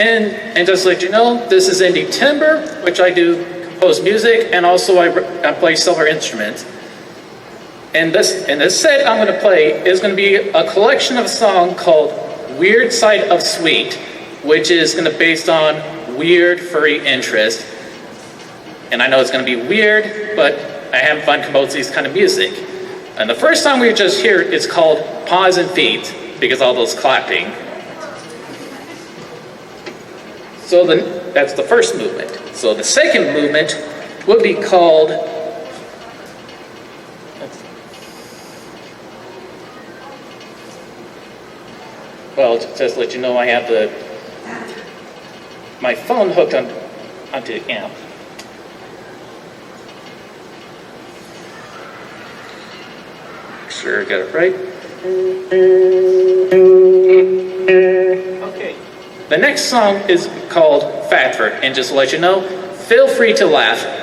And just to let you know, this is IndieTimber, which I do compose music, and also I play several instruments. And this set I'm going to play is going to be a collection of a song called Weird Side of Sweet, which is going to be based on weird furry interest. And I know it's going to be weird, but I have fun composing these kind of music. And the first song we just heard is called Paws and Feet, because all those clapping. So that's the first movement. So the second movement would be called well, just to let you know, I have my phone hooked onto the amp. Make sure I got it right. Okay. The next song is called Fatford, and just to let you know, feel free to laugh.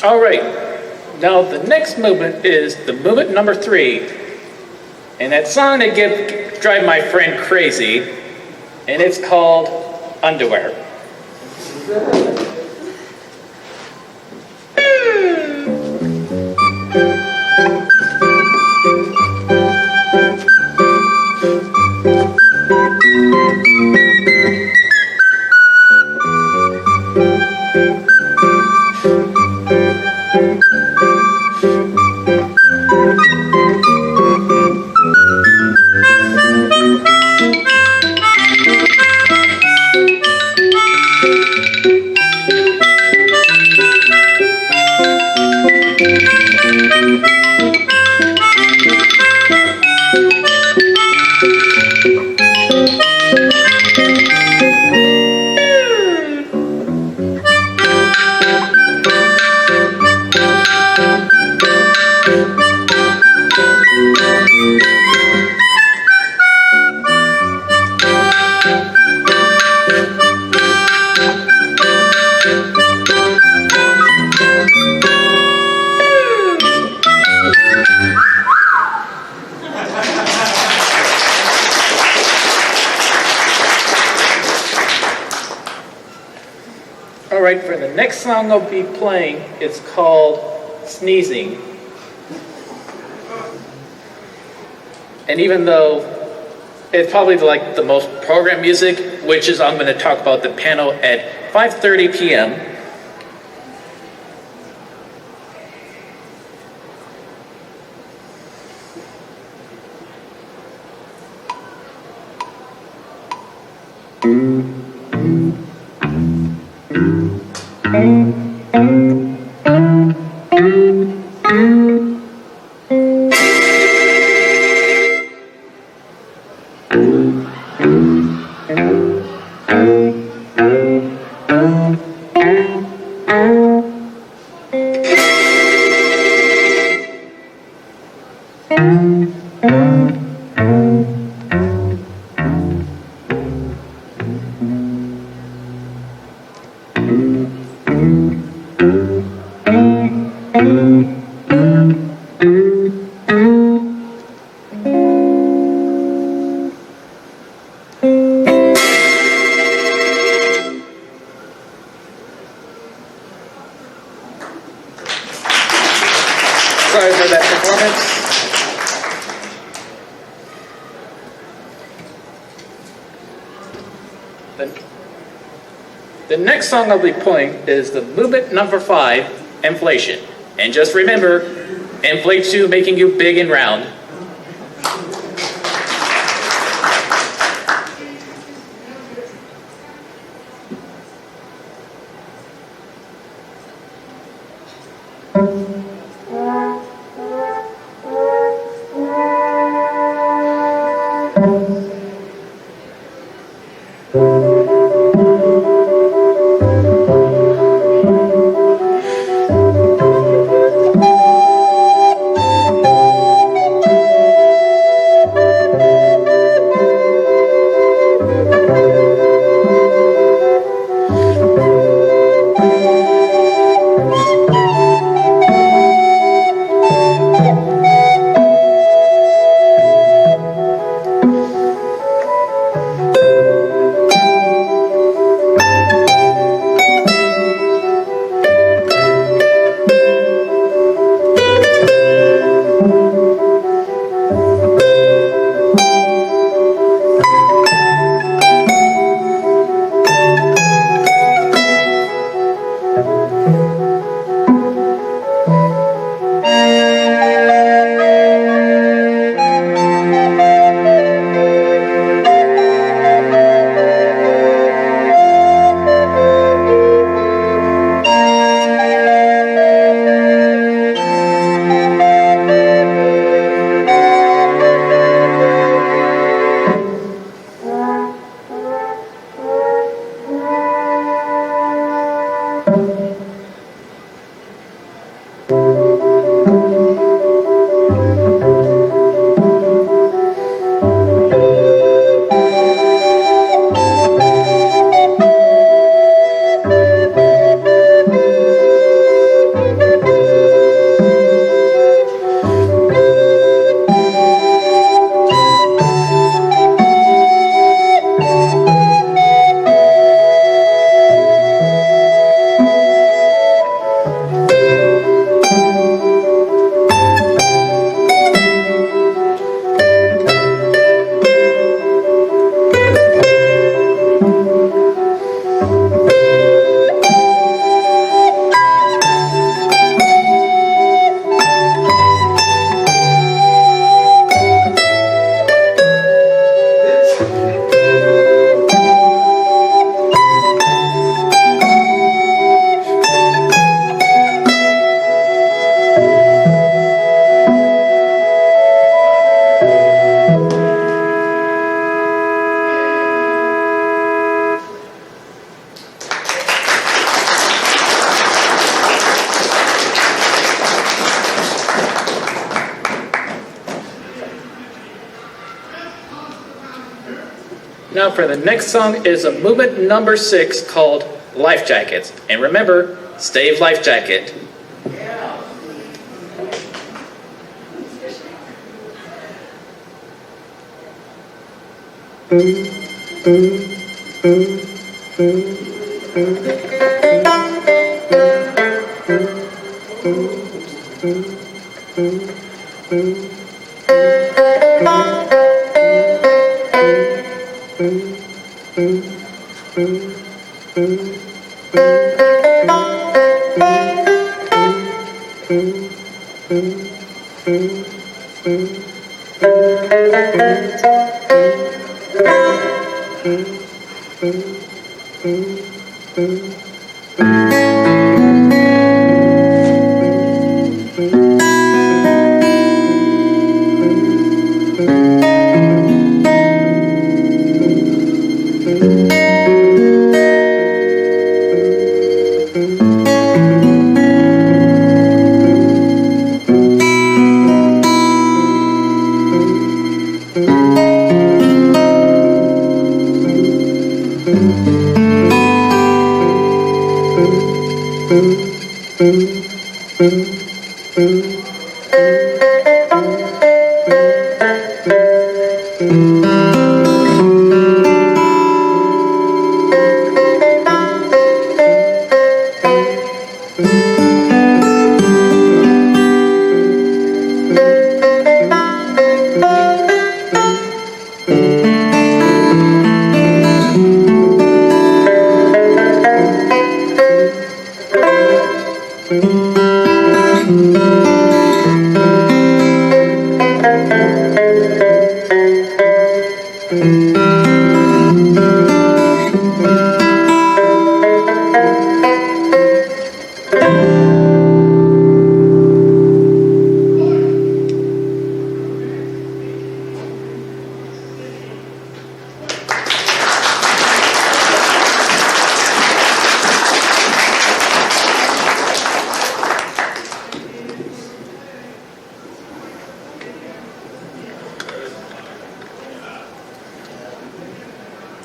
All right, now the next movement is the movement number 3. And that song that drive my friend crazy, and it's called Underwear. All right, for the next song I'll be playing, it's called Sneezing. And even though It's probably like the most programmed music, which is I'm going to talk about the panel at 5:30 p.m. Sorry for that performance. The next song I'll be playing is the movement number 5, Inflation. And just remember, inflate you, making you big and round. Now for the next song is a movement number 6 called Life Jackets. And remember, stay life jacket.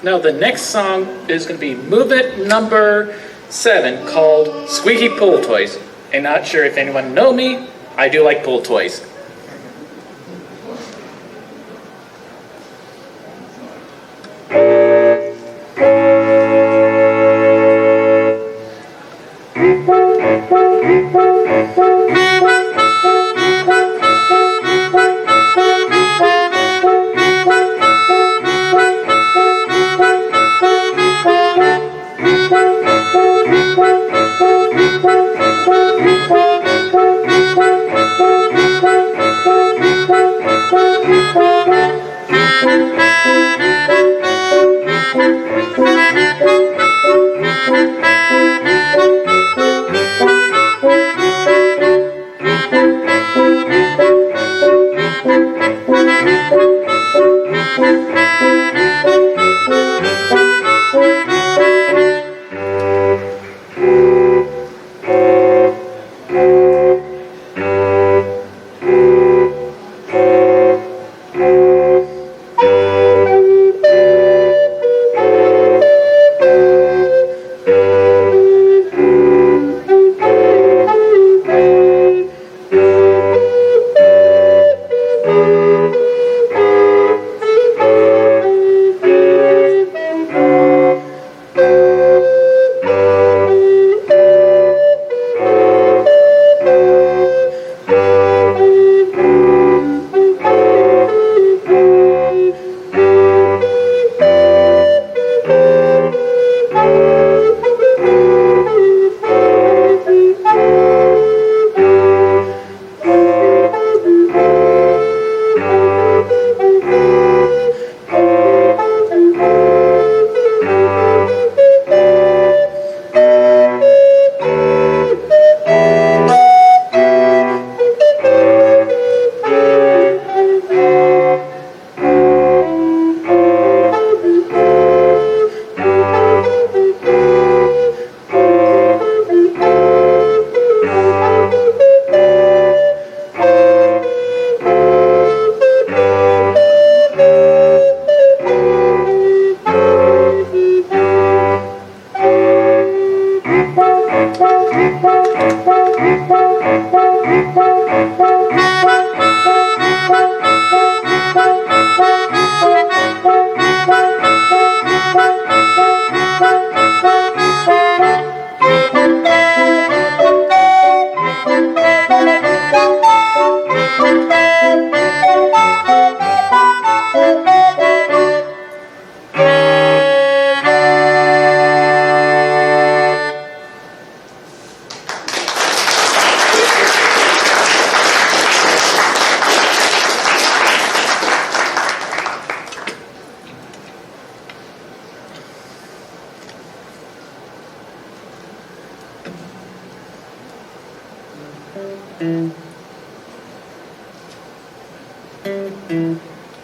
Now the next song is going to be Move It number 7 called Squeaky Pool Toys. And not sure if anyone know me, I do like pool toys.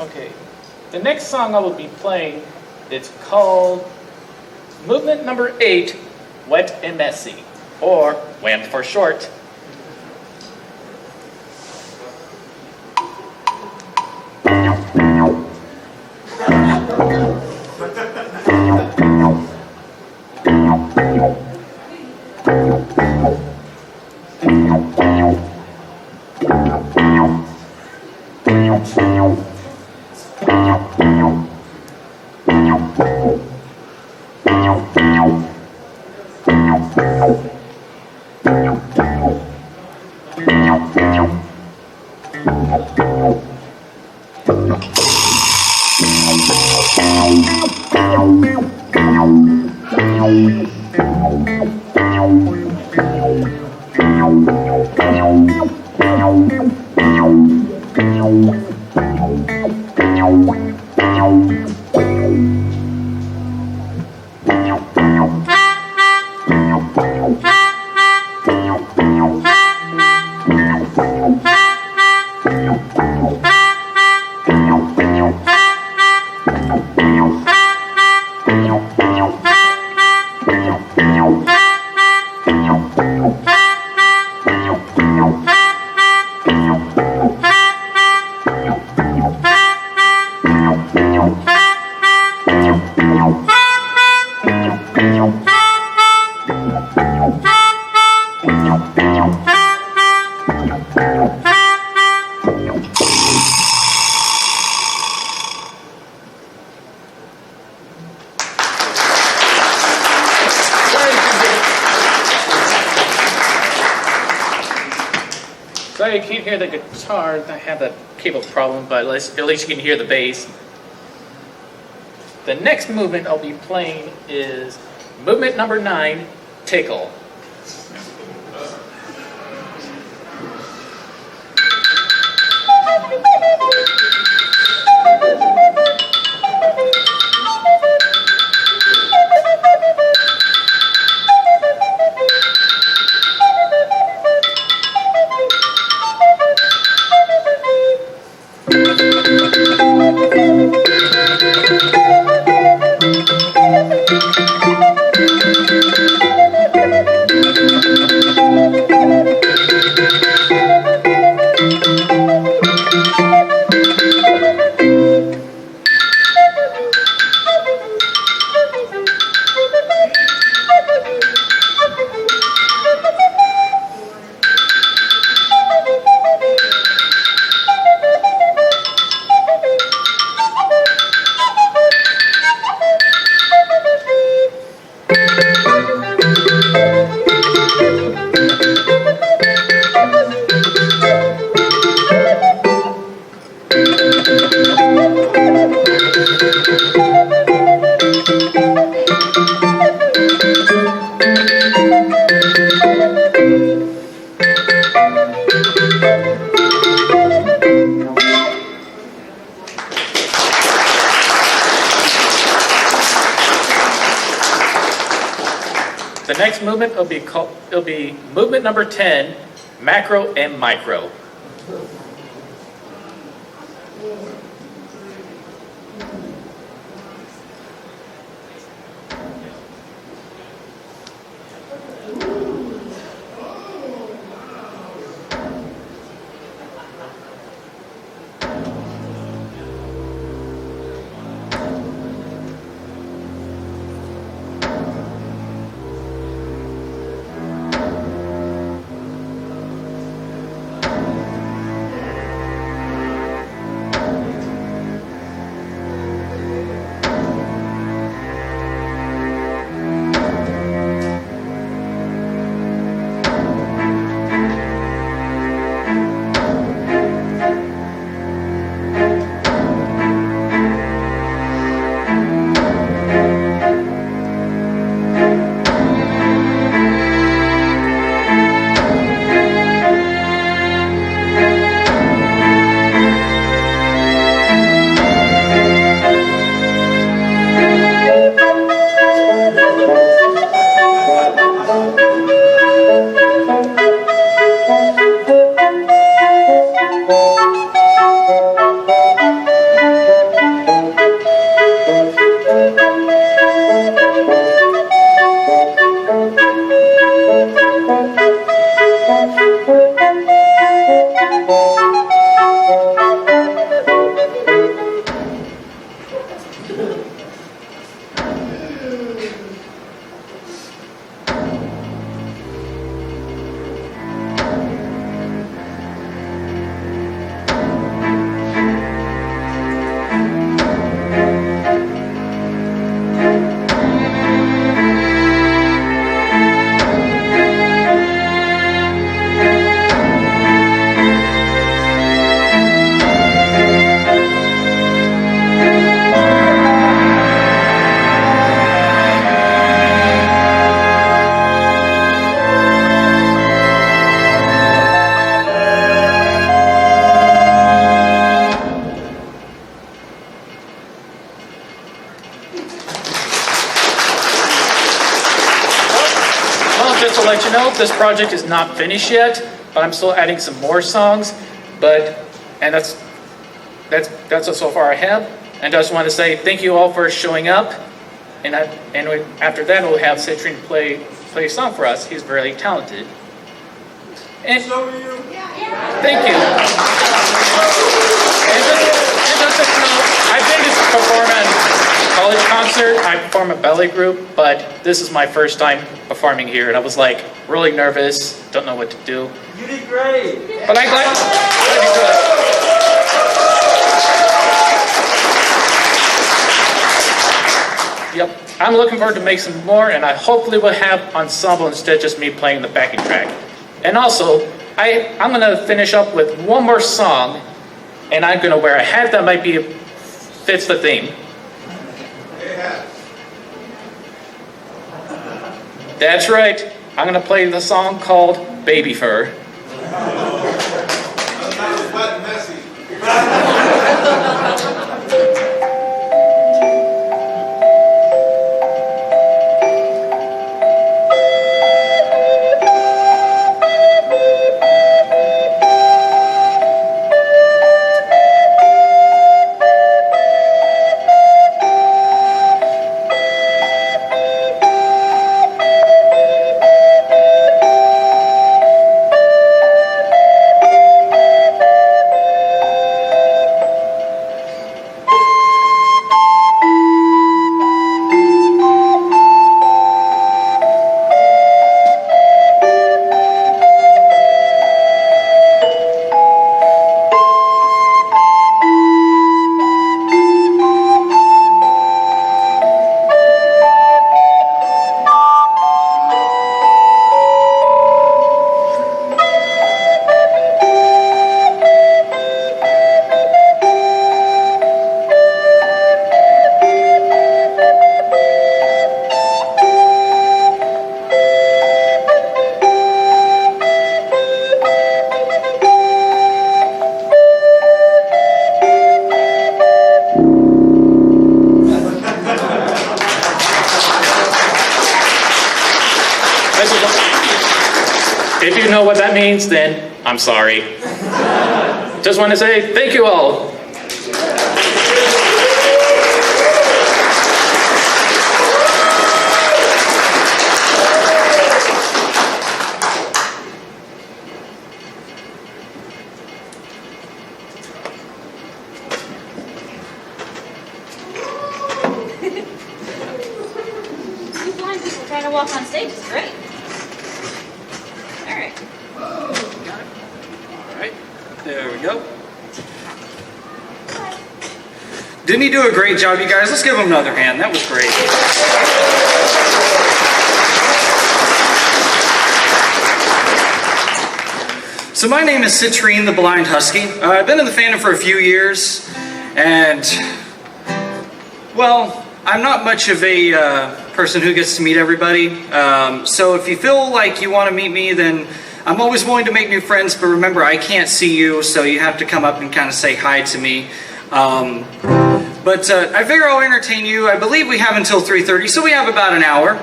Okay, the next song I will be playing, it's called movement number 8, Wet and Messy, or WHAM for short. Sorry, you can't hear the guitar. I have a cable problem, but at least you can hear the bass. The next movement I'll be playing is movement number 9, Tickle. The next movement will be movement number 10, Macro and Micro. just to let you know, this project is not finished yet, but I'm still adding some more songs. And that's so far I have. And I just want to say thank you all for showing up. And after that, we'll have Citrine play a song for us. He's very talented. And so are you. Thank you. And just to know, I've been to perform at a college concert. I perform a ballet group, but this is my first time performing here, and I was like really nervous, don't know what to do. You did great. But I'm glad you did. Yep, I'm looking forward to make some more, and I hopefully will have ensemble instead of just me playing the backing track. And also, I'm going to finish up with one more song, and I'm going to wear a hat that might be fits the theme. That's right. I'm going to play the song called Baby Fur. If you know what that means, then I'm sorry. Just want to say thank you all. You blind people trying to walk on stage is great. There we go. Didn't he do a great job, you guys? Let's give him another hand. That was great. So my name is Citrine the Blind Husky. I've been in the fandom for a few years, and, well, I'm not much of a person who gets to meet everybody. So if you feel like you want to meet me, then I'm always willing to make new friends, but remember, I can't see you, so you have to come up and kind of say hi to me. But I figure I'll entertain you. I believe we have until 3:30, so we have about an hour.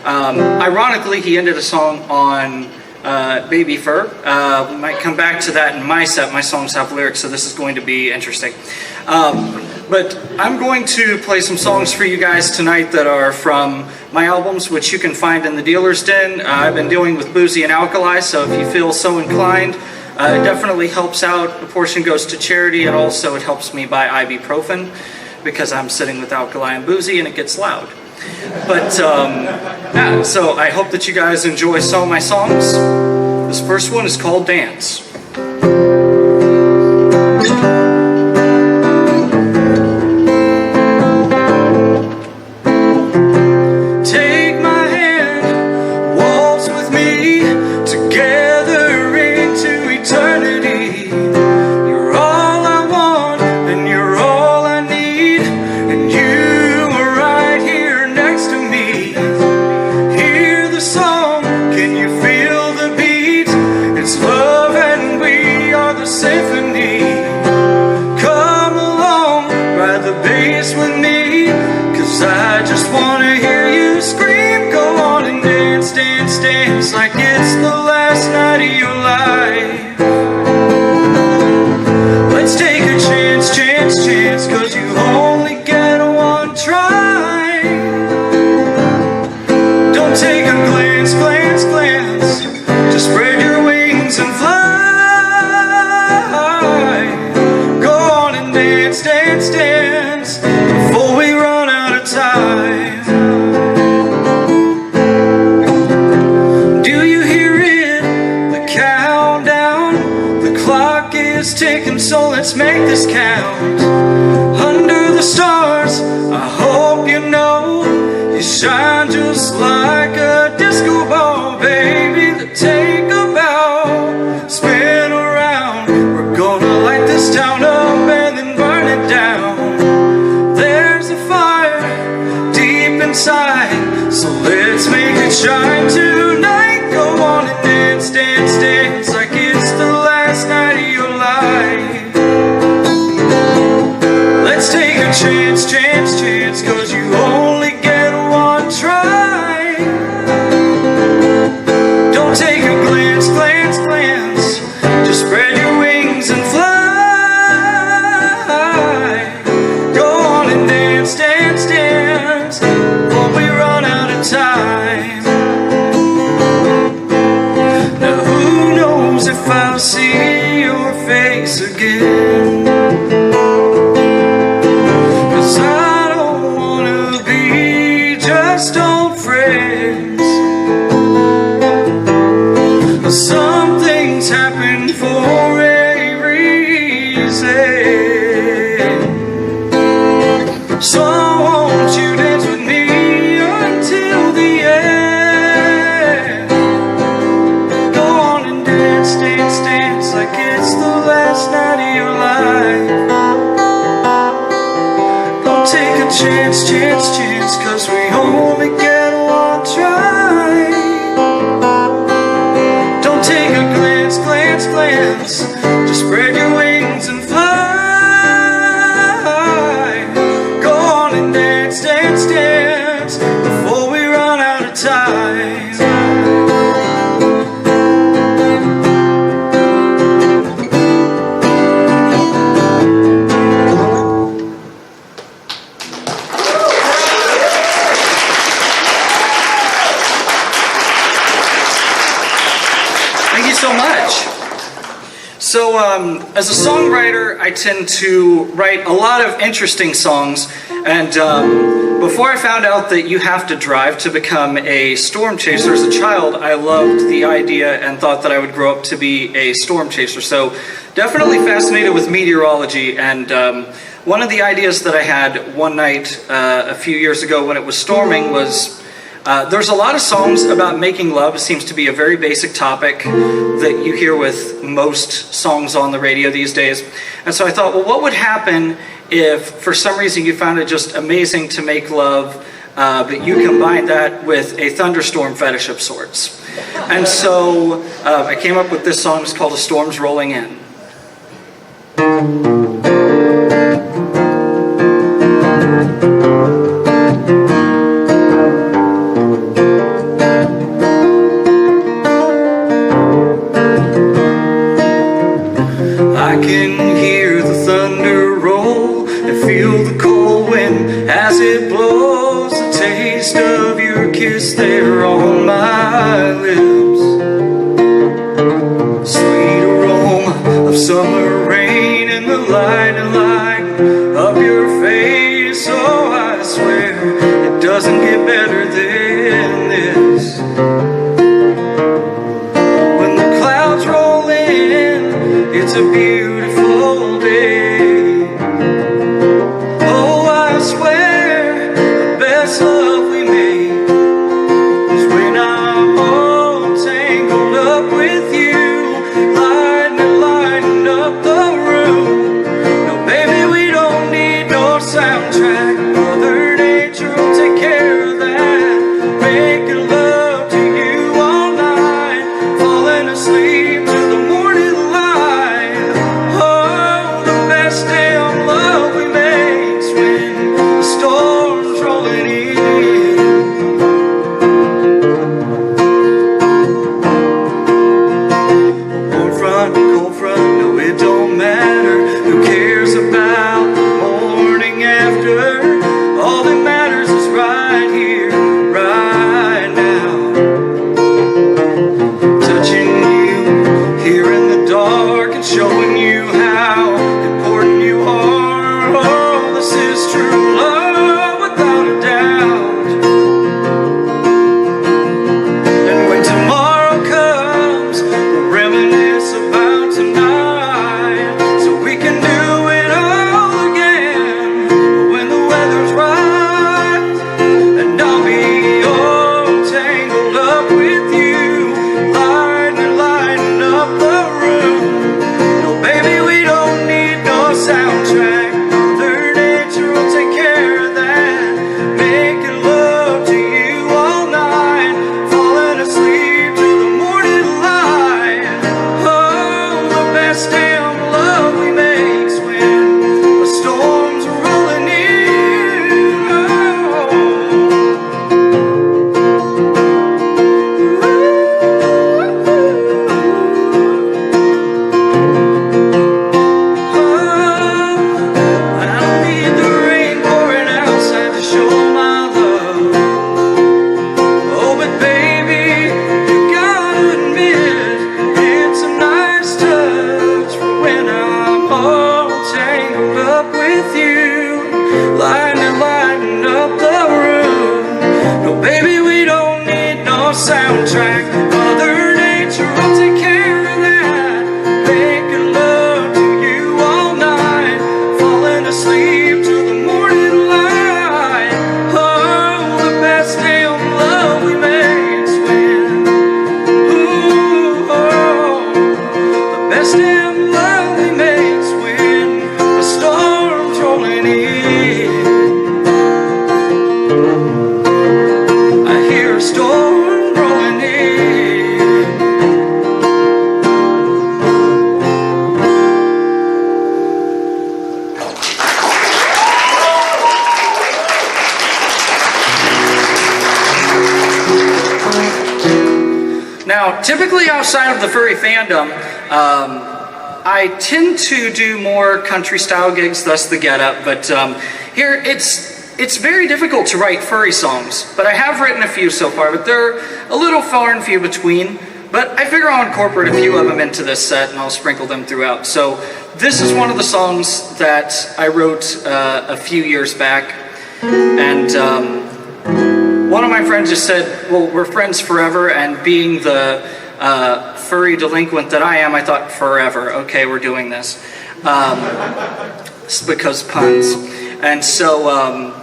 Ironically, he ended a song on Baby Fur. We might come back to that in my set. My songs have lyrics, so this is going to be interesting. But I'm going to play some songs for you guys tonight that are from my albums, which you can find in the dealer's den. I've been dealing with Boozy and Alkali, so if you feel so inclined, it definitely helps out. A portion goes to charity, and also it helps me buy ibuprofen because I'm sitting with Alkali and Boozy and it gets loud. But, yeah, so I hope that you guys enjoy some of my songs. This first one is called Dance. Hear the song, can you feel the beat? It's love and take a glance, glance, glance. Just spread your wings and fly. Go on and dance, dance, dance before we run out of time. Do you hear it? The countdown. The clock is ticking, so let's make this count. Under the stars, I hope you know you shine just like a disco ball, baby. The take a bow, spin around. We're gonna light this town up and then burn it down. There's a fire deep inside, so let's make it shine tonight. Go on and dance, dance, dance like it's the last night of your life. Let's take a chance, chance, chance, 'cause you only get one try. Don't take a glance, glance, glance. Just spread your wings and fly. Go on and dance, dance, dance before we run out of time. Now who knows if I'll see your face again? Just old friends. Some things happen for a reason. So won't you dance with me until the end? Go on and dance, dance, dance like it's the last night of your life. Don't take a chance, chance, chance, 'cause we only get one try. Don't take a glance, glance, glance. Just spread your wings and fly. Go on and dance, dance, dance before we run out of time. So much. So as a songwriter, I tend to write a lot of interesting songs, and before I found out that you have to drive to become a storm chaser as a child, I loved the idea and thought that I would grow up to be a storm chaser. So definitely fascinated with meteorology, and one of the ideas that I had one night a few years ago when it was storming was there's a lot of songs about making love. It seems to be a very basic topic that you hear with most songs on the radio these days. And so I thought, well, what would happen if for some reason you found it just amazing to make love, but you combined that with a thunderstorm fetish of sorts? And so I came up with this song. It's called "A Storm's Rolling In." I can hear the thunder roll and feel the cold wind as it blows. The taste of your kiss there on my lips. Sweet aroma of summer rain and the light of your face. Oh, I swear it doesn't get better than this. When the clouds roll in, it's a beautiful day. Oh, I swear the best love we made is when I'm all tangled up with you, lighting up the room. No, baby, we don't need no soundtrack. Mother Nature will take care of that. soundtrack. Mother Nature will take care of that. Making love to you all night, falling asleep till the morning light. Oh, the best damn love we made's when, ooh, oh, the best damn love we made's when a storm's rolling in. I hear a storm rolling in. Now, typically outside of the furry fandom, I tend to do more country style gigs, thus the get up, but here it's very difficult to write furry songs, but I have written a few so far, but they're a little far and few between. But I figure I'll incorporate a few of them into this set and I'll sprinkle them throughout. So this is one of the songs that I wrote a few years back, and one of my friends just said, well, we're friends forever, and being the furry delinquent that I am, I thought, forever, okay, we're doing this. It's because puns. And so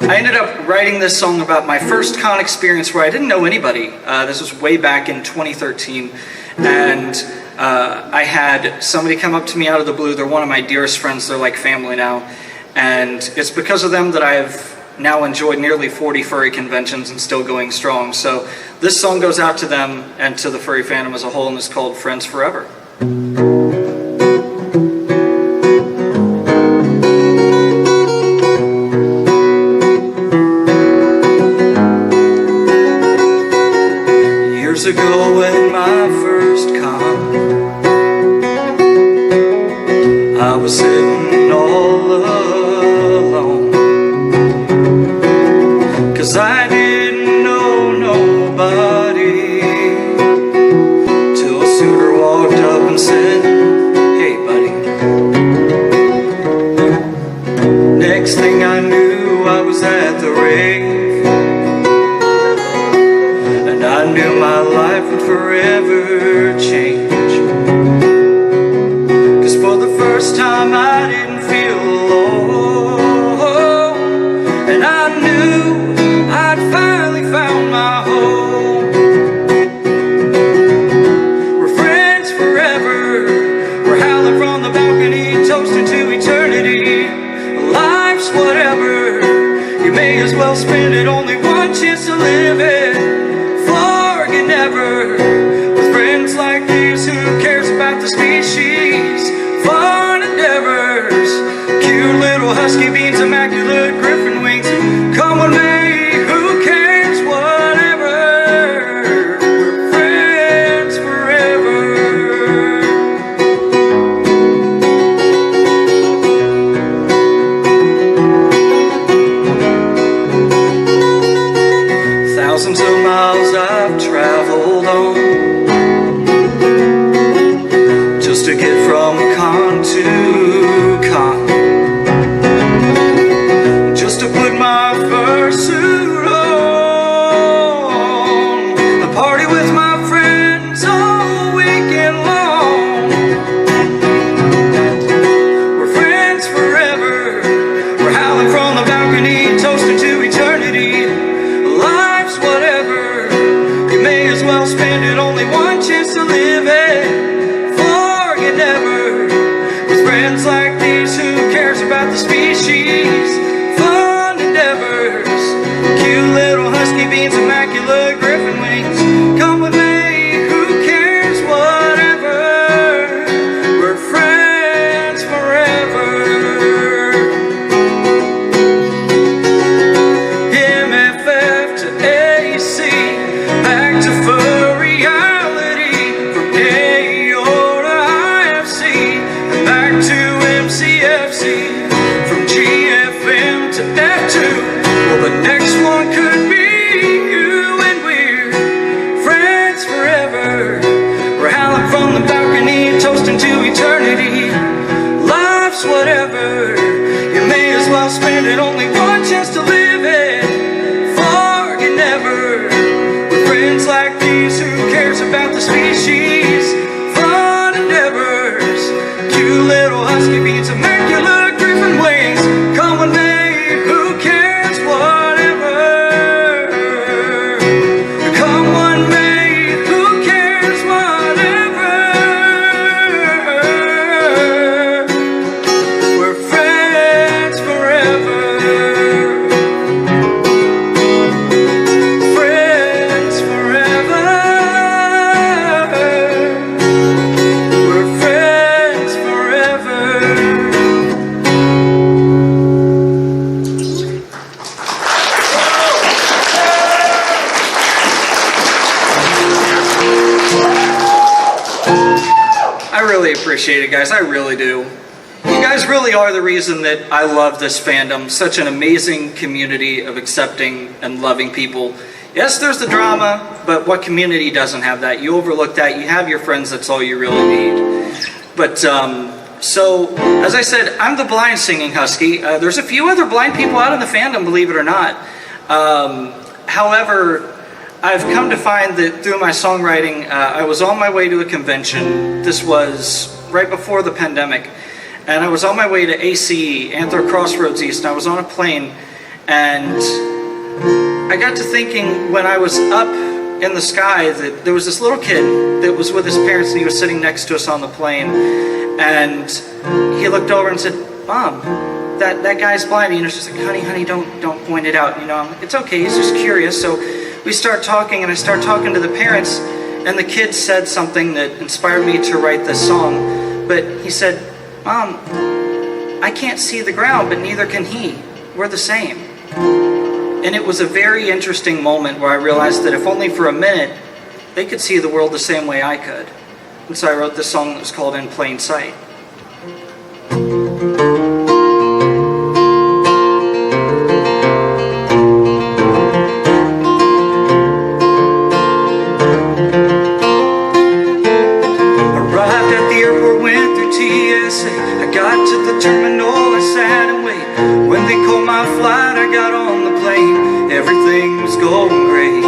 I ended up writing this song about my first con experience where I didn't know anybody. This was way back in 2013. And I had somebody come up to me out of the blue. They're one of my dearest friends. They're like family now. And it's because of them that I have now enjoyed nearly 40 furry conventions and still going strong. So this song goes out to them and to the furry fandom as a whole, and it's called Friends Forever. Years ago at my first con, I was sitting all alone, 'cause I didn't know nobody, till a suitor walked up and said, hey buddy. Next thing I knew, I was at the rave, and I knew my life would forever change. 'Cause for the first time I didn't feel alone, and I knew I'd finally found my home. We're friends forever, we're howling from the balcony, toasting to eternity. Life's whatever, you may as well spend it, only one chance to live it. Forget never, with friends like these, who cares about the species? Fun endeavors, cute little husky beans, immaculate griffin wings, come with me, who cares, whatever. We're friends forever. 1000s of miles I've traveled on, just to get from con to con, just to put my fursuit on, a party with my friends all weekend long. We're friends forever, we're howling from the balcony, toasting to eternity. Life's whatever, you may as well spend it, only one chance to live it. Forget never, with friends like these, who cares about the species? Fun endeavors, cute little husky beans, immaculate griffin wings, come with me, who cares, whatever. We're friends forever. MFF to AC, back to fur reality. about the species, fun endeavors. Cute little husky beats immaculate griffin wings. Come one day, who cares, whatever. Come one day, who cares, whatever. We're friends forever. Friends forever. We're friends forever. I really appreciate it, guys. I really do. You guys really are the reason that I love this fandom. Such an amazing community of accepting and loving people. Yes, there's the drama, but what community doesn't have that? You overlook that. You have your friends. That's all you really need. But so, as I said, I'm the blind singing husky. There's a few other blind people out in the fandom, believe it or not. However, I've come to find that through my songwriting, I was on my way to a convention. This was right before the pandemic. And I was on my way to ACE, Anthro Crossroads East, and I was on a plane. And I got to thinking when I was up in the sky that there was this little kid that was with his parents, and he was sitting next to us on the plane. And he looked over and said, "Mom, that guy's blind." You know, she's like, honey, don't point it out. You know, I'm like, it's okay, he's just curious. So we start talking, and I start talking to the parents, and the kid said something that inspired me to write this song. But he said, "Mom, I can't see the ground, but neither can he. We're the same." And it was a very interesting moment where I realized that if only for a minute, they could see the world the same way I could. And so I wrote this song that was called In Plain Sight. Arrived at the airport, went through TSA. I got to the terminal, I sat and waited. When they called my flight, I got on the plane. Everything was going great. I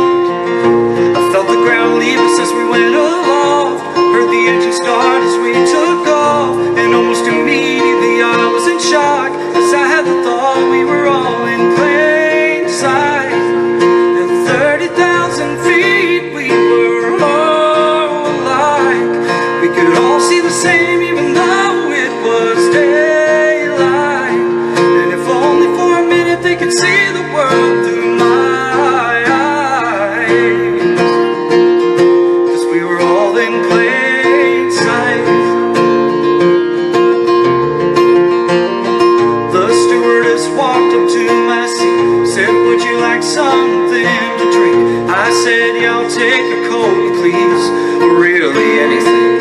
felt the ground leave us as we went along. Heard the engine start as we took off. And almost immediately I was in shock, as I had the thought we were all in plain sight. At 30,000 feet we were all alike. We could all see the same even though it was daylight. And if only for a minute they could see the world through my eyes. 'Cause we were all in plain sight. The stewardess walked up to my seat, said, "Would you like something to drink?" I said, "Yeah, I'll take a Coke, please, or really anything."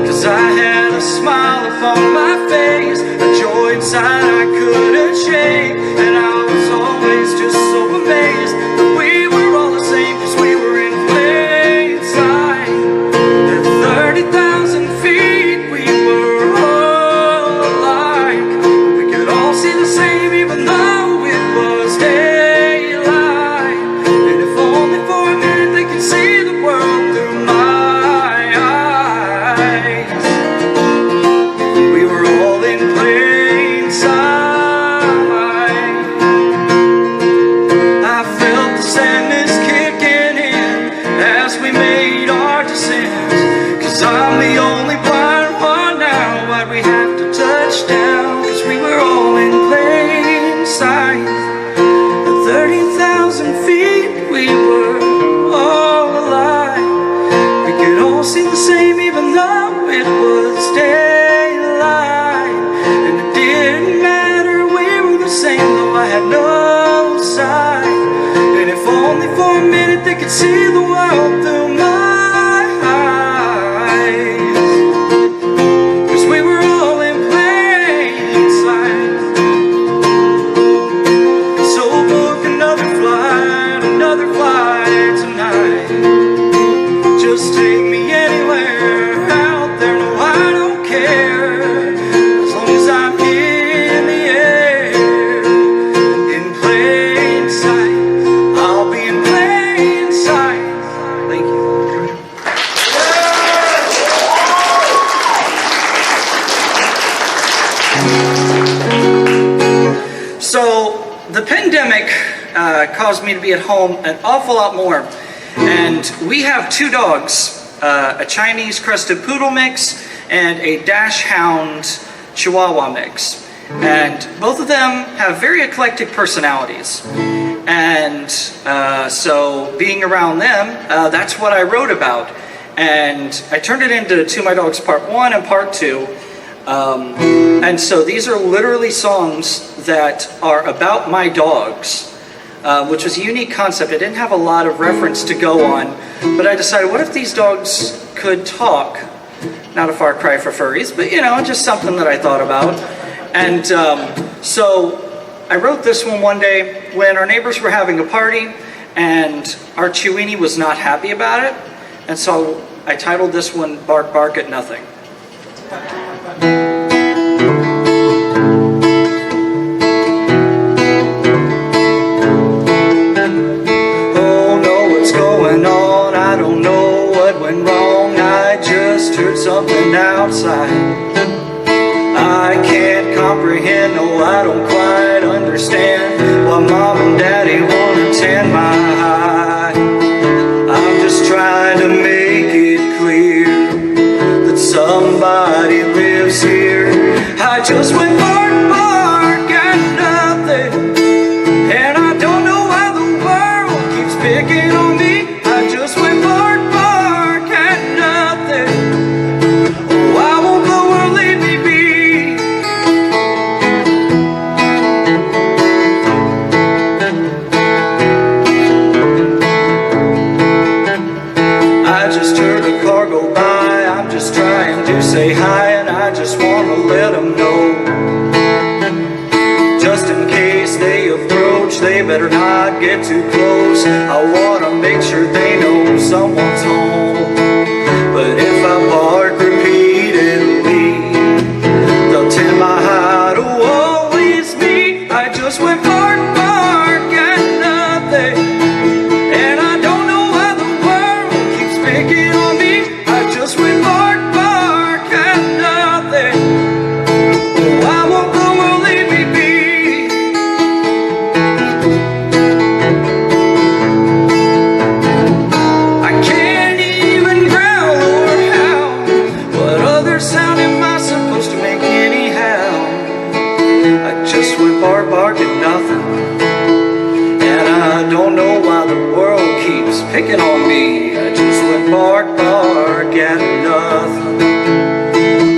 'Cause I had a smile upon my face, a joy inside I couldn't shake. And I was always just so amazed that we were all the same, 'cause we were in plain sight. At 30,000 feet we were all alike. We could all see the same even though it was daylight. And if only for a minute they could see the world through my eyes. We were all in plain sight. I felt the sadness kicking in as we made our descent. 'Cause I'm the only blind one now. Why'd we have to touch down? 'Cause we were all in plain sight. At 30,000 feet we were all alive. We could all see the same even though it was daylight. And it didn't matter, we were the same though I had no sight. And if only for a minute they could see the world through my eyes. 'Cause we were all in plain sight. So book another flight tonight. Just take me anywhere out there, no I don't care. As long as I'm in the air, in plain sight. I'll be in plain sight. Thank you. caused me to be at home an awful lot more. And we have 2 dogs, a Chinese crested poodle mix and a dachshund Chihuahua mix. And both of them have very eclectic personalities. And so being around them, that's what I wrote about. And I turned it into To My Dogs Part 1 and Part 2. And so these are literally songs that are about my dogs, which was a unique concept. I didn't have a lot of reference to go on, but I decided, what if these dogs could talk? Not a far cry for furries, but just something that I thought about. And so I wrote this one day when our neighbors were having a party, and our Chewini was not happy about it. And so I titled this one, Bark Bark at Nothing. Oh no, what's going on? I don't know what went wrong. I just heard something outside. I can't comprehend, no, I don't quite understand why Mom and Daddy want to tend my high. I'm just trying to make it clear that somebody lives here. I just went bark, bark at nothing, and I don't know why the world keeps picking on me. I just went bark, bark at nothing. Oh, why won't the world leave me be? I just heard a car go by, I'm just trying to say hi, and I just want to let them know. Just in case they approach, they better not get too close. I want to make sure they know someone's home. But if I bark repeatedly, they'll tend my heart, oh, always me. I just went bark, bark at nothing, and I don't know why the world keeps picking on me. I just went bark, bark at nothing. Oh, why won't the world leave me be? I can't even growl or howl. What other sound am I supposed to make anyhow? I just went bark, bark at nothing, and I don't know why the world keeps picking on me. I just went bark, bark at nothing.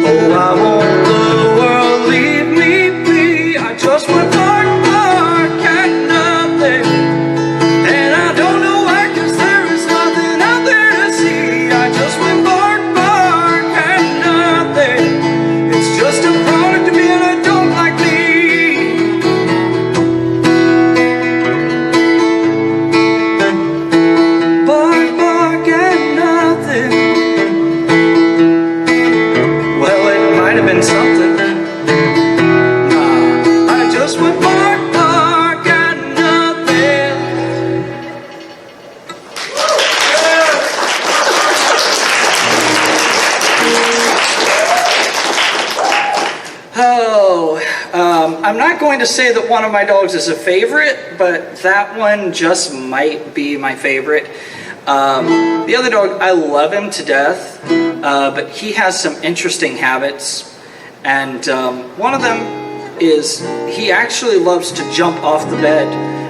Oh, why won't the world leave me be? I just went bark, bark at nothing, and I don't know why, 'cause there is nothing out there to see. I just went bark, bark at nothing. It's just a product of being an adult like me. Bark, bark at nothing. Well, it might have been something. Nah, I just went bark, bark at nothing. Oh, I'm not going to say that one of my dogs is a favorite, but that one just might be my favorite. The other dog, I love him to death, but he has some interesting habits. And one of them is he actually loves to jump off the bed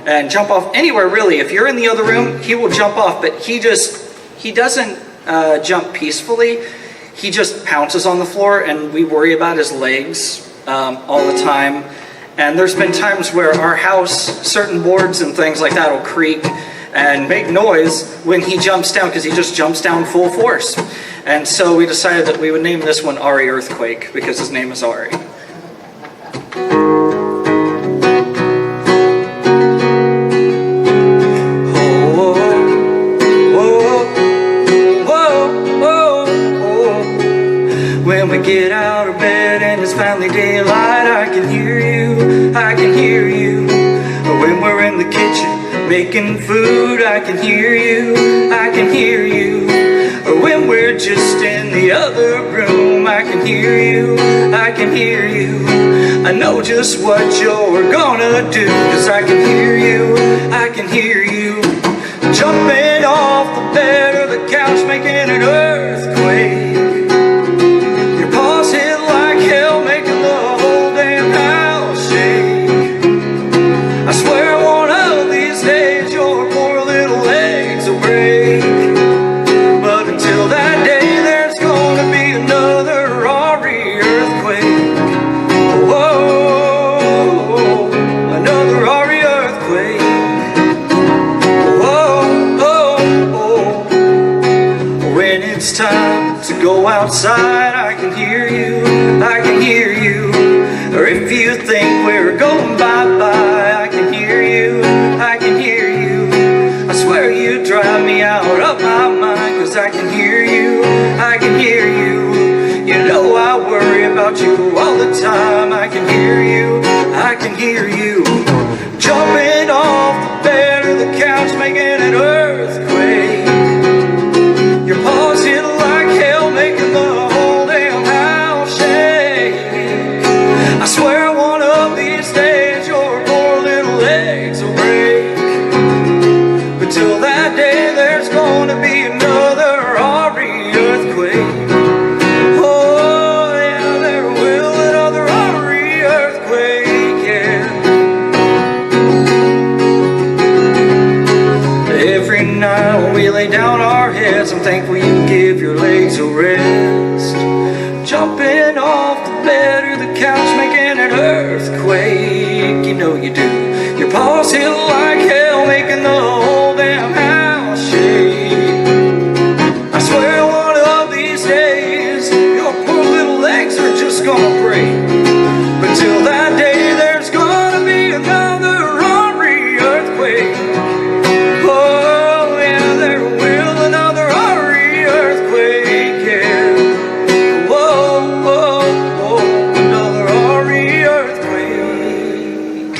and jump off anywhere, really. If you're in the other room, he will jump off, but he doesn't jump peacefully. He just pounces on the floor, and we worry about his legs all the time. And there's been times where our house, certain boards and things like that will creak and make noise when he jumps down, because he just jumps down full force. And so we decided that we would name this one Ari Earthquake, because his name is Ari. When we get out of bed and it's finally daylight, I can hear you, I can hear you. When we're in the kitchen making food, I can hear you, I can hear you. When we're just in the other room, I can hear you, I can hear you. I know just what you're gonna do, 'cause I can hear you, I can hear you jumping off the bed or the couch, making an earthquake. Your paws hit like hell, making the whole damn house shake. I swear one of these days your poor little legs will break. But until that day, there's gonna be another Rory earthquake. Whoa, another Rory earthquake. When it's time to go outside, I can hear you, I can hear you. Or if you think we're going bye-bye, I can hear you, I can hear you. I swear you drive me out of my mind, 'cause I can hear you, I can hear you. You know I worry about you all the time. I can hear you, I can hear you jumping off the bed or the couch, making an earthquake. Your paws hit like hell, making the whole damn house shake. I swear one of these days your poor little legs will break. But till that day, there's gonna be another Rory earthquake. Oh yeah, there will, another Rory earthquake, yeah. Every night when we lay down our heads, I'm thankful you give your legs a rest. Jumping off the bed or the couch, making an earthquake. You know you do. Your paws hit like hell, making the whole damn house shake. I swear one of these days your poor little legs are just gonna break. But till that day, there's gonna be another Rory earthquake. Oh yeah, there will, another Rory earthquake, yeah. Whoa, whoa, whoa, another Rory earthquake.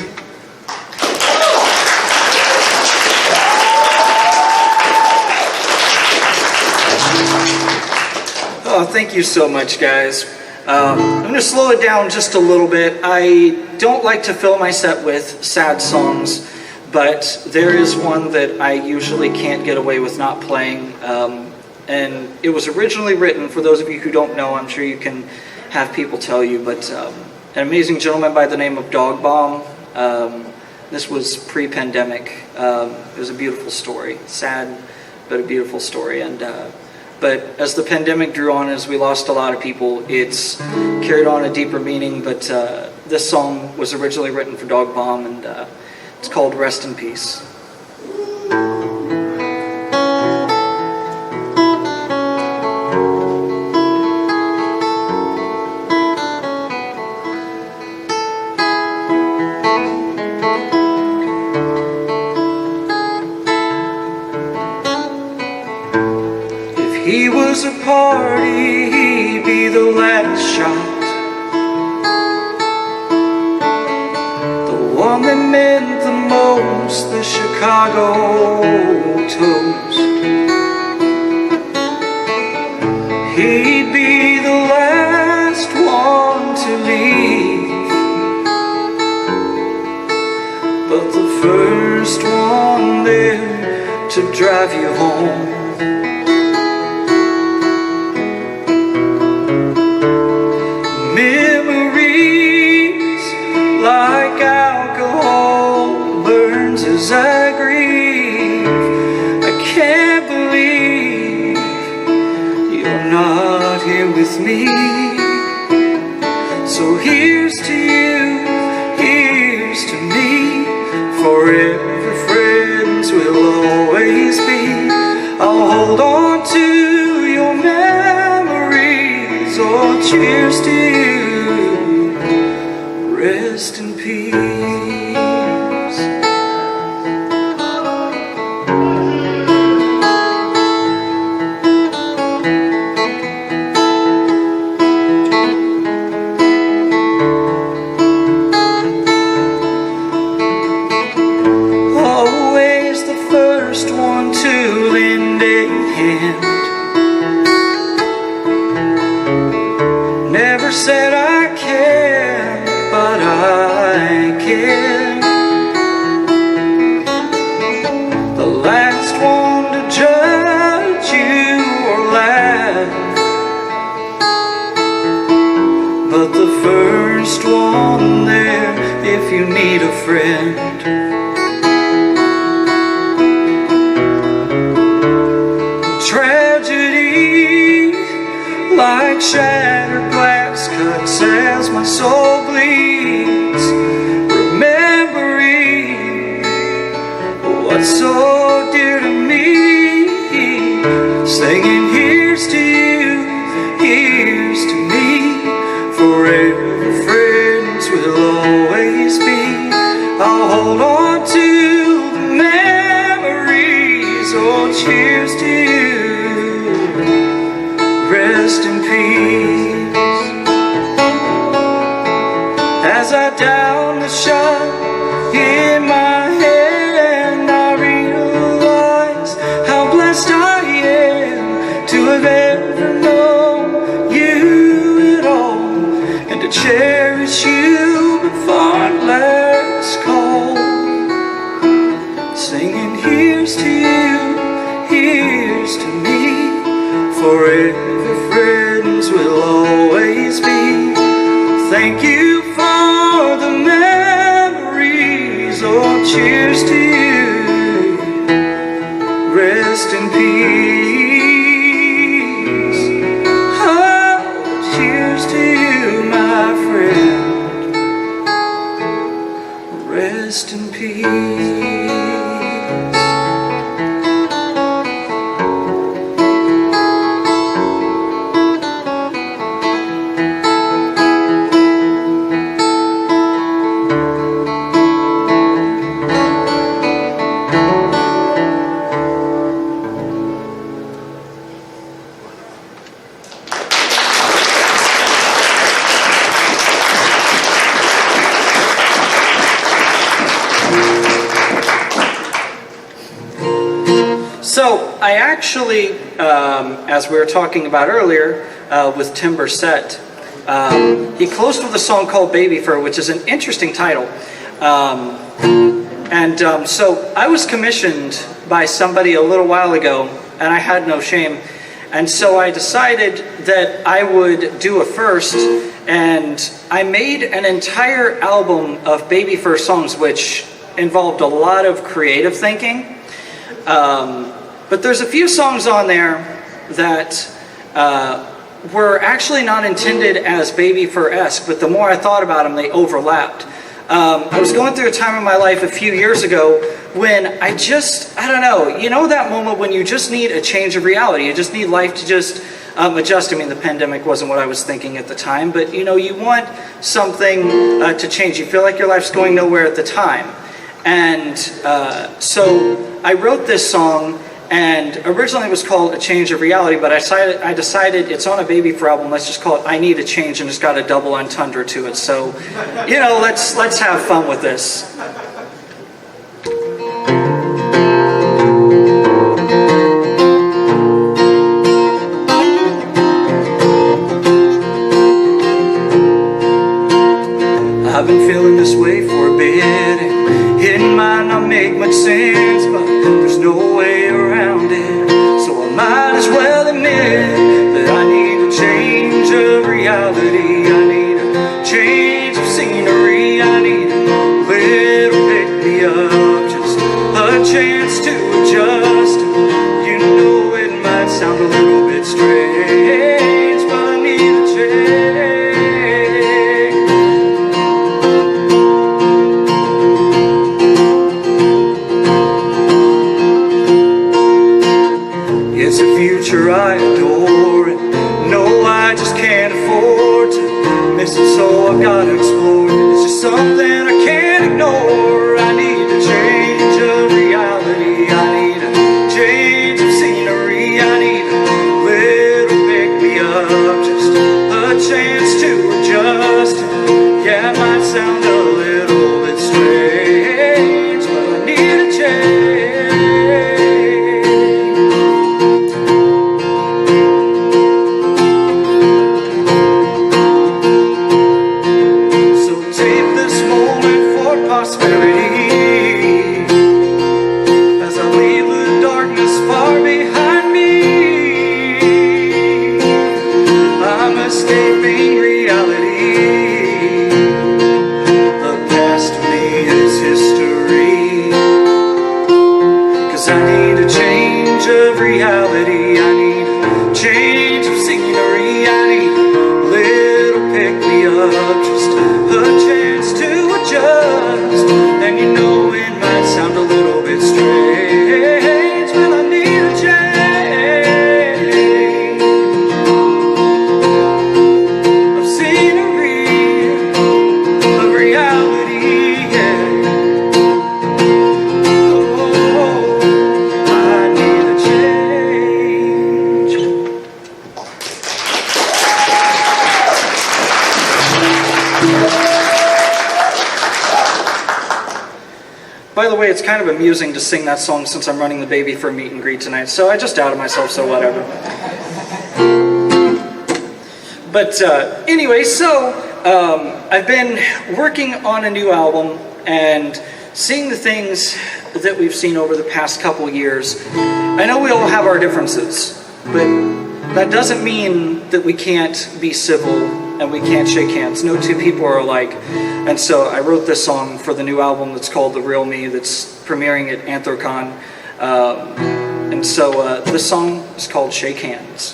Oh, thank you so much, guys. I'm going to slow it down just a little bit. I don't like to fill my set with sad songs, but there is one that I usually can't get away with not playing. And it was originally written, for those of you who don't know, I'm sure you can have people tell you, but an amazing gentleman by the name of Dog Bomb. This was pre-pandemic. It was a beautiful story. Sad, but a beautiful story. And but as the pandemic drew on, as we lost a lot of people, it's carried on a deeper meaning. But this song was originally written for Dog Bomb, and it's called Rest in Peace. He was a party, he'd be the last shot. The one that meant the most, the Chicago toast. He'd be the last one to leave, but the first one there to drive you home. Like alcohol burns as I grieve. I can't believe you're not here with me. So here's to you, here's to me. Forever friends we'll always be. I'll hold on to your memories. Oh, cheers to you. Rest in peace. Always the first one to lend a hand. Never said I can, but a friend. Tragedy, like shattered glass, cuts as my soul bleeds, remembering what's so dear to me, singing here's to you, here's to me, forever friends will always be. I'll hold on to the memories, oh cheers to you, rest in peace. As I down the shot in my hand, I realize how blessed I am to have ever known you at all, and to cherish you before our last call. Singing here's to you, here's to me, forever friends will always be. Thank you for the memories, oh cheers to you, rest in peace. Oh, cheers to you, my friend, rest in peace. So I actually, as we were talking about earlier with Timber Set, he closed with a song called Baby Fur, which is an interesting title. So I was commissioned by somebody a little while ago, and I had no shame. And so I decided that I would do a first, and I made an entire album of Baby Fur songs, which involved a lot of creative thinking. But there's a few songs on there that were actually not intended as Baby Fur-esque, but the more I thought about them, they overlapped. I was going through a time in my life a few years ago when I don't know, you know that moment when you just need a change of reality, you just need life to just adjust. I mean, the pandemic wasn't what I was thinking at the time, but you know, you want something to change. You feel like your life's going nowhere at the time. And so I wrote this song, and originally it was called A Change of Reality, but I decided it's on a Baby Fur album, let's just call it I Need a Change, and it's got a double entendre to it. So, you know, let's have fun with this. I've been feeling this way for a bit, and it might not make much sense, but there's no way around it. So I might as well admit that I need a change of reality. I need a change of scenery. I need a little pick me up, just a chance to adjust. You know it might sound a little bit strange, but I need a change. It's a future I adore, and no, I just can't afford to miss it, so I've got to explore. It's just something I can't ignore. I need a change of reality. I need a change of scenery. I need a little pick me up, just a chance to adjust. Yeah, it might sound a little bit strange, but I need a change. So take this moment change of scenery. I need a little pick-me-up, just a chance to adjust. And you know it might sound a little bit strange, but I need a change of scenery, of reality, yeah. Oh, I need a change. By the way, it's kind of amusing to sing that song since I'm running the baby for a meet and greet tonight, so I just doubted myself, so whatever. But anyway, so I've been working on a new album and seeing the things that we've seen over the past couple years. I know we all have our differences, but that doesn't mean that we can't be civil and we can't shake hands. No two people are alike. And so I wrote this song for the new album that's called The Real Me, that's premiering at AnthrOhio. And so this song is called Shake Hands.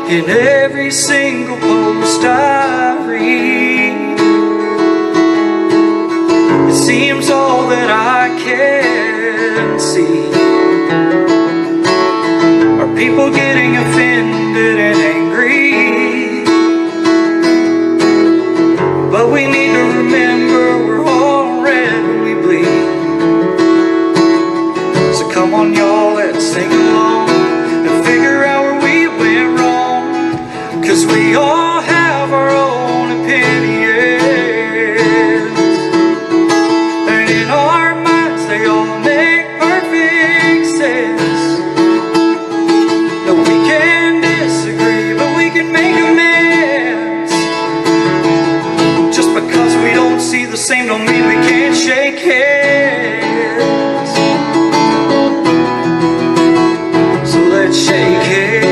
In every single post I read, it seems all that I can see are people getting offended and angry. But we need to remember we're all red when we bleed. So come on y'all, let's sing along and figure out where we went wrong. 'Cause we all have our own opinions, and in our minds they all make perfect sense. No, we can disagree, but we can make amends. Just because we don't see the same don't mean we can't shake hands. So let's shake hands.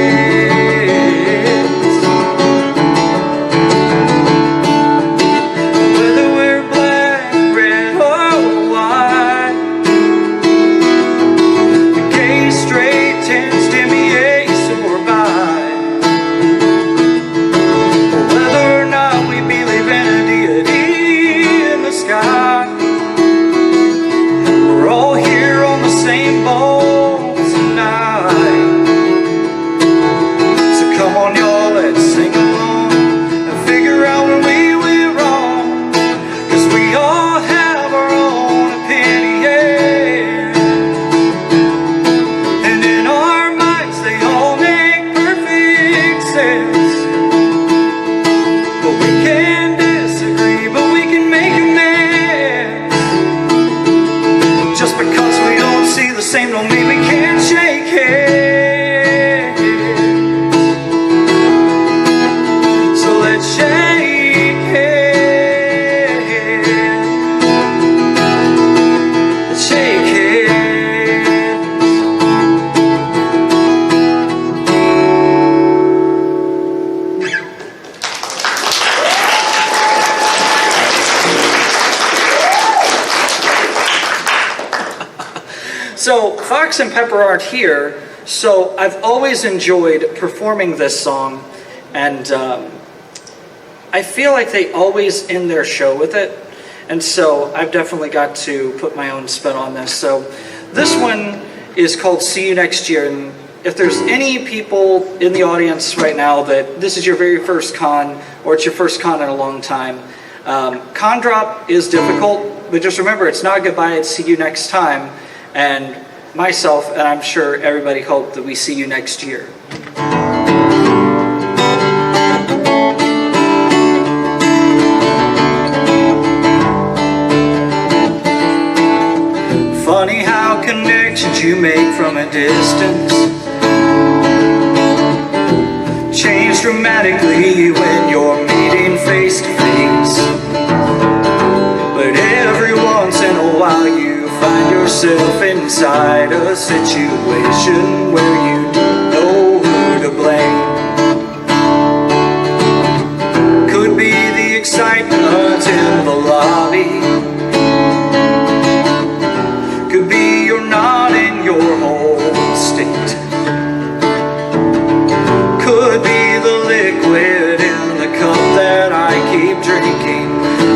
So Fox and Pepper aren't here, so I've always enjoyed performing this song, and I feel like they always end their show with it, and so I've definitely got to put my own spin on this. So this one is called See You Next Year, and if there's any people in the audience right now that this is your very first con, or it's your first con in a long time, con drop is difficult, but just remember it's not goodbye, it's see you next time. And myself, and I'm sure everybody, hope that we see you next year. Funny how connections you make from a distance change dramatically when you're meeting face to face. But every once in a while you find yourself inside a situation where you don't know who to blame. excitement in the lobby. Could be you're not in your whole state. Could be the liquid in the cup that I keep drinking.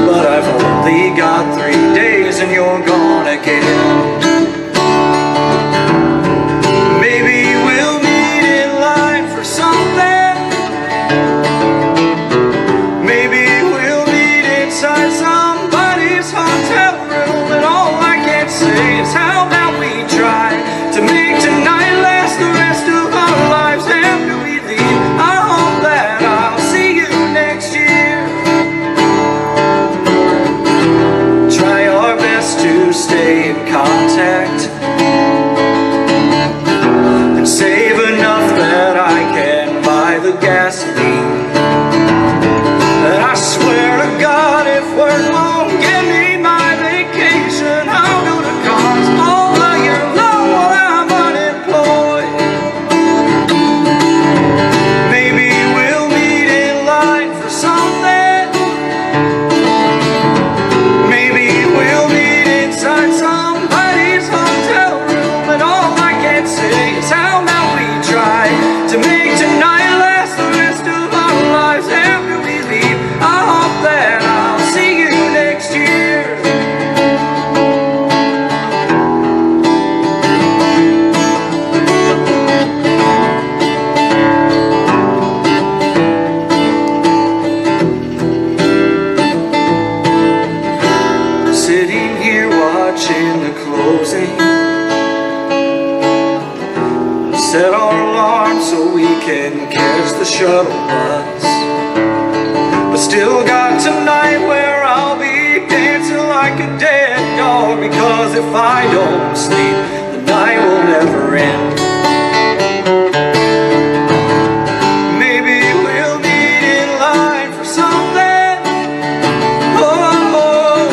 But I've only got 3 days and you're gone again. Maybe we'll meet in line for something. Maybe we'll meet inside somebody's hotel room. And all I can say is how about we try to make tonight last the rest of our lives after we leave. I hope that I'll see you next year. Try our best to stay in contact and save enough that I can buy the gasoline. And I swear to God, if work won't give me my vacation, I'll go to cons all year long while I'm unemployed. Maybe we'll meet in line for something. Maybe we'll meet inside somebody's hotel room. And all I can say is how about we try to make tonight last the rest of our lives after we leave. I hope that I'll see you next year. Sitting here watching the closing. Set our alarm so we can catch the shuttle bus. But still got tonight where I'll be dancing like a dead dog. Because if I don't sleep, the night will never end. Maybe we'll meet in line for something. Oh,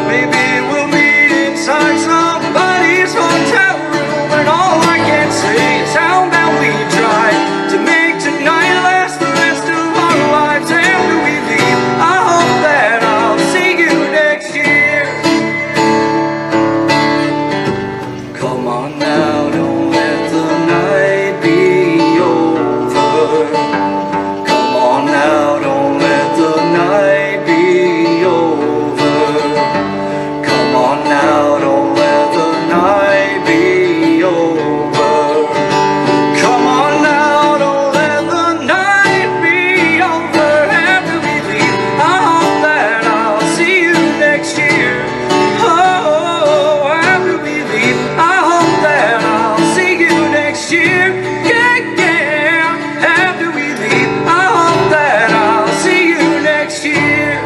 maybe we'll meet inside somebody's hotel room. And all I can say is how about we try to make tonight last the rest of our lives after we leave. I hope that I'll see you next year. Come on now, don't let the night be over. Come on now, don't let the night be over. Come on now, don't let the night be over. Come on now, don't let the night be over after we leave. I hope that I'll see you next year. Oh, after we leave, I hope that I'll see you next year. Yeah, yeah, after we leave, I hope that I'll see you next year.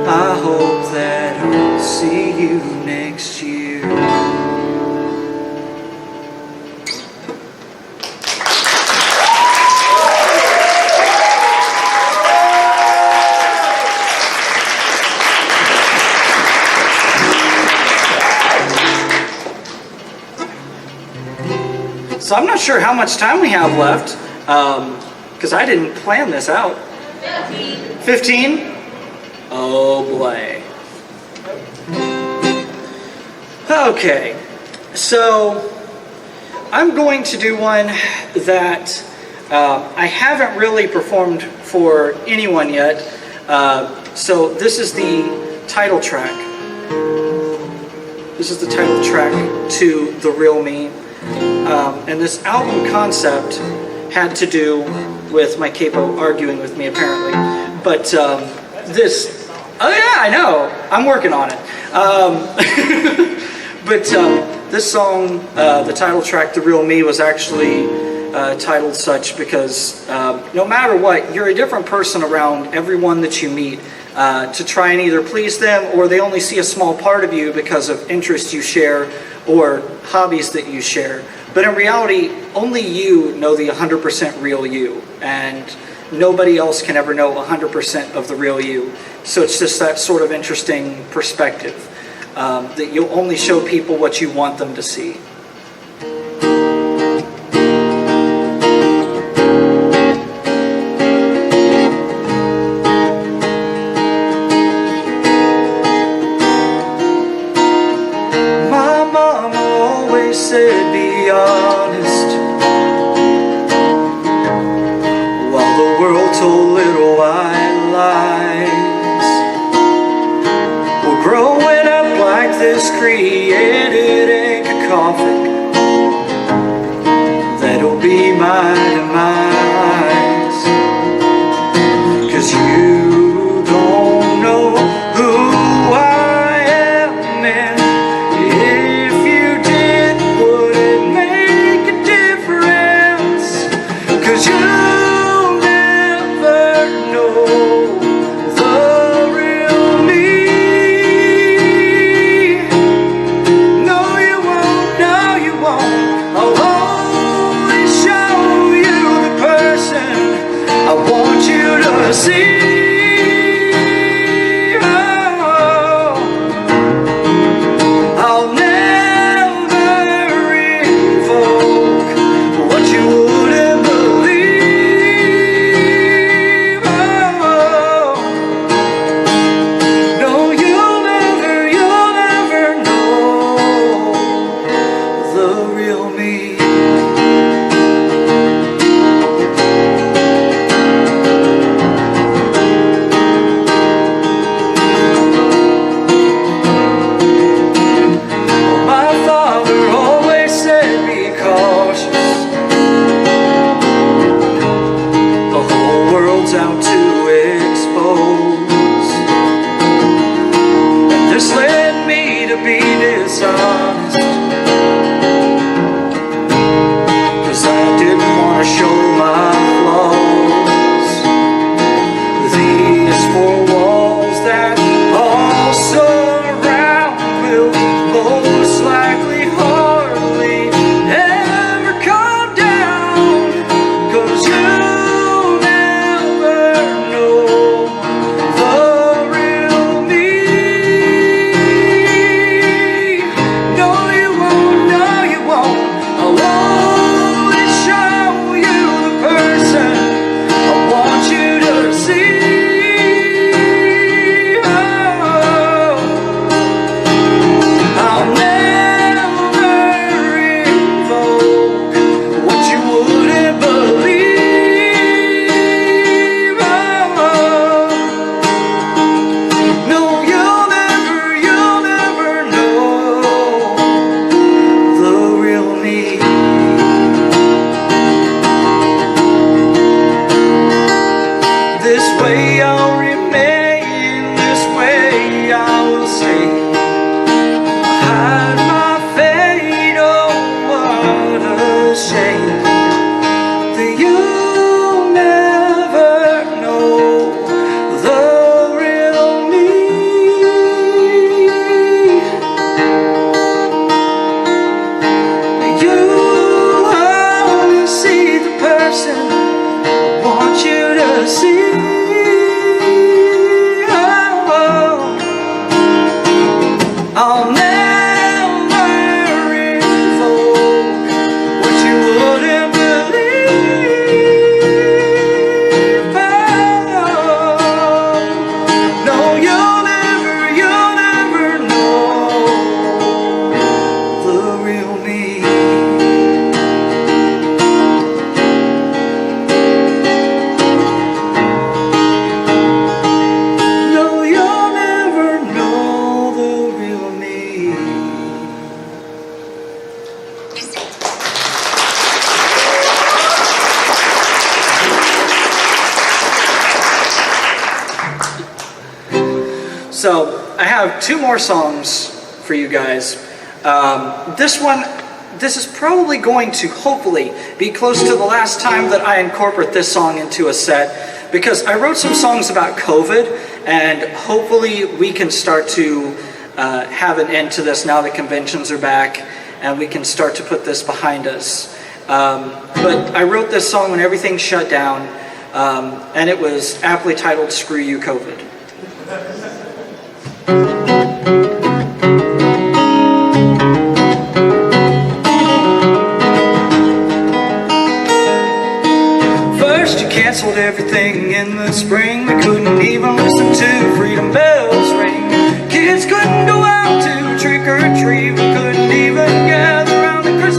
I hope that I'll see you next year. So I'm not sure how much time we have left, because I didn't plan this out. 15? Oh boy. Okay, so I'm going to do one that I haven't really performed for anyone yet. So this is the title track. This is the title track to The Real Me. And this album concept had to do with my capo arguing with me, apparently. But this, oh yeah, I know, I'm working on it. But this song, the title track, The Real Me, was actually titled such because no matter what, you're a different person around everyone that you meet. To try and either please them, or they only see a small part of you because of interests you share or hobbies that you share. But in reality, only you know the 100% real you, and nobody else can ever know 100% of the real you. So it's just that sort of interesting perspective, that you'll only show people what you want them to see. said be honest, while the world told little white lies. We're growing up like this created a cacophony that'll be my demise. 'Cause you don't know who I am, and if you did, would it make a difference? 'Cause you'll never know the real me. No, you won't, no, you won't. I'll only show you the person I want you to see. I'll never invoke what you wouldn't believe. No, you'll never know the real me. My father always said be cautious. The whole world's out to expose. And this led me to be dishonest, 'cause I didn't want to show my flaws. These four walls that all surround will most likely hardly ever come down. 'Cause you'll never know the real me. No, you won't, no, you won't. I'll only show you the person I want you to see. I'll never invoke what you wouldn't believe. No, you'll never know the real me. This way I'll remain, this way I will stay. Hide my fate, oh what a shame that you'll never know the real me. You'll only see the person I want you to see. I'll never invoke what you wouldn't believe. No, you'll never know the real me. No, you'll never know the real me. So I have two more songs for you guys. This is probably going to hopefully be close to the last time that I incorporate this song into a set, because I wrote some songs about COVID, and hopefully we can start to have an end to this now that conventions are back and we can start to put this behind us. But I wrote this song when everything shut down, and it was aptly titled "Screw You, COVID." First you canceled everything in the spring. We couldn't even listen to freedom bells ring. Kids couldn't go out to trick or treat. We couldn't even gather around the Christmas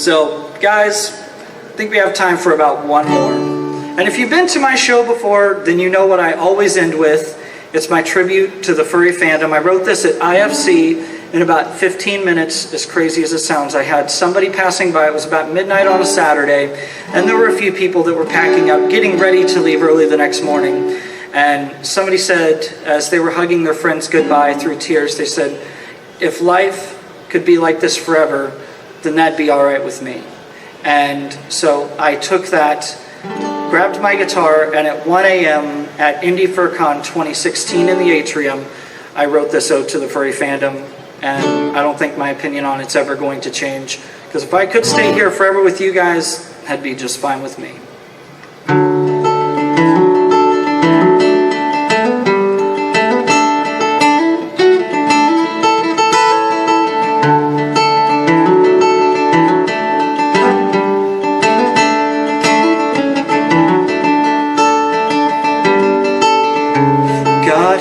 So, guys, I think we have time for about one more. And if you've been to my show before, then you know what I always end with. It's my tribute to the furry fandom. I wrote this at IFC in about 15 minutes, as crazy as it sounds. I had somebody passing by. It was about midnight on a Saturday, and there were a few people that were packing up, getting ready to leave early the next morning. And somebody said, as they were hugging their friends goodbye through tears, they said, if life could be like this forever, then that'd be all right with me. And so I took that, grabbed my guitar, and at 1 a.m. at Indie FurCon 2016 in the atrium, I wrote this ode to the furry fandom, and I don't think my opinion on it's ever going to change, because if I could stay here forever with you guys, that'd be just fine with me.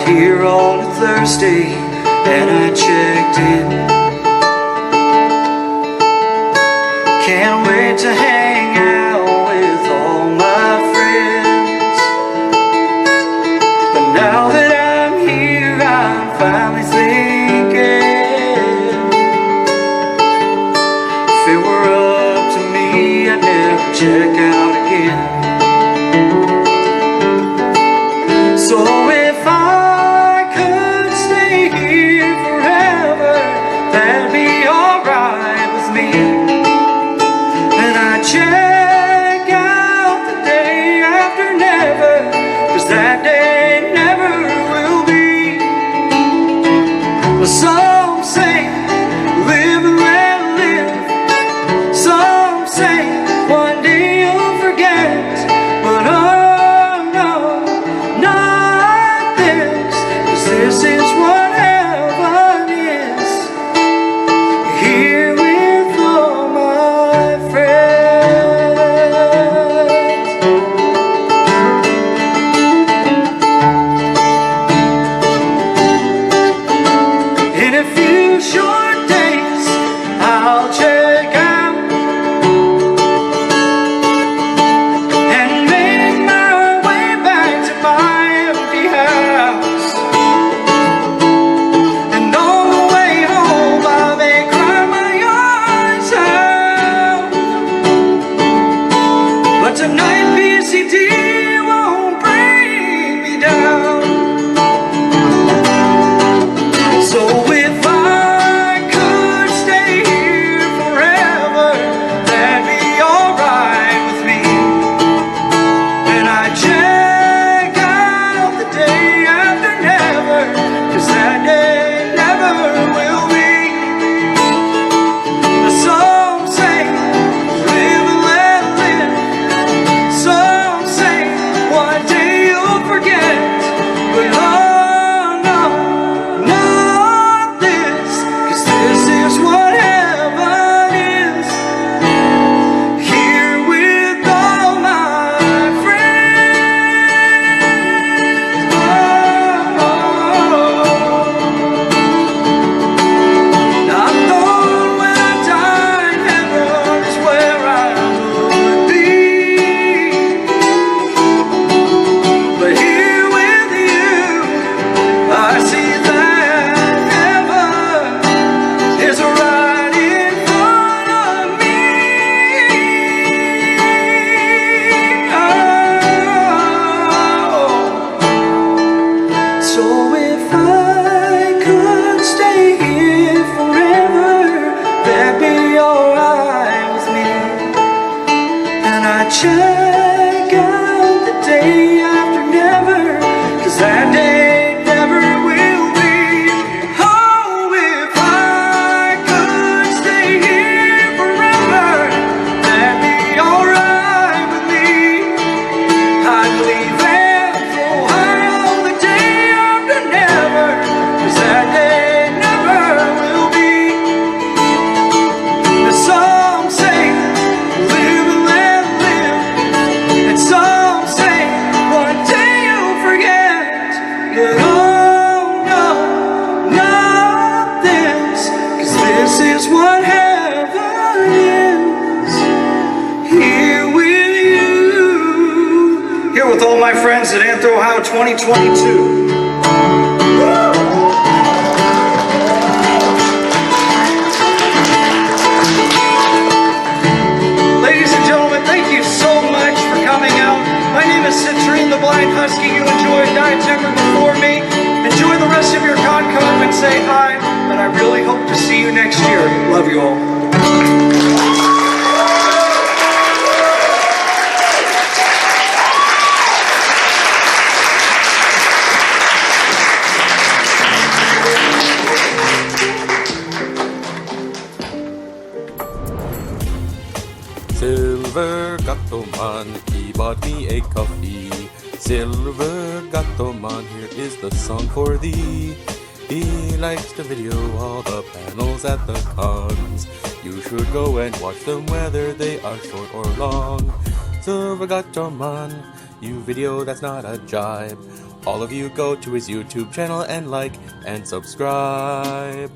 Here on a Thursday, and I checked in. Can't wait to hang out with all my friends. But now that I'm here, I'm finally thinking, if it were up to me, I'd never check out again. So if I check out the day after never, 'cause that day never will be. Well, some say live and let live, some say one day you'll forget, but oh no, not this, 'cause this is what heaven is, here with all my friends. Short days, I'll check out and make my way back to my empty house. And on the way home, I may cry my eyes out. But tonight, PCD won't bring me down. So if check out the day after never, 'cause that day never will be. Oh, if I could stay here forever, that'd be alright with me. I'd leave AnthrOhio the day after never, 'cause that day never will be. Some say live and let live, and some say one day you'll forget. But oh no, not this, 'cause this is what heaven is. with all my friends at AnthrOhio 2022. Ladies and gentlemen, thank you so much for coming out. My name is Citrine the Blind Husky. You enjoyed IndieTimber before me. Enjoy the rest of your con and say hi, and I really hope to see you next year. Love you all. Silver Gato Man, he bought me a coffee. Silver Gato Man, here is the song for thee. He likes to video all the panels at the cons. You should go and watch them whether they are short or long. Silver Gato Man, you video that's not a jibe. All of you go to his YouTube channel and like and subscribe.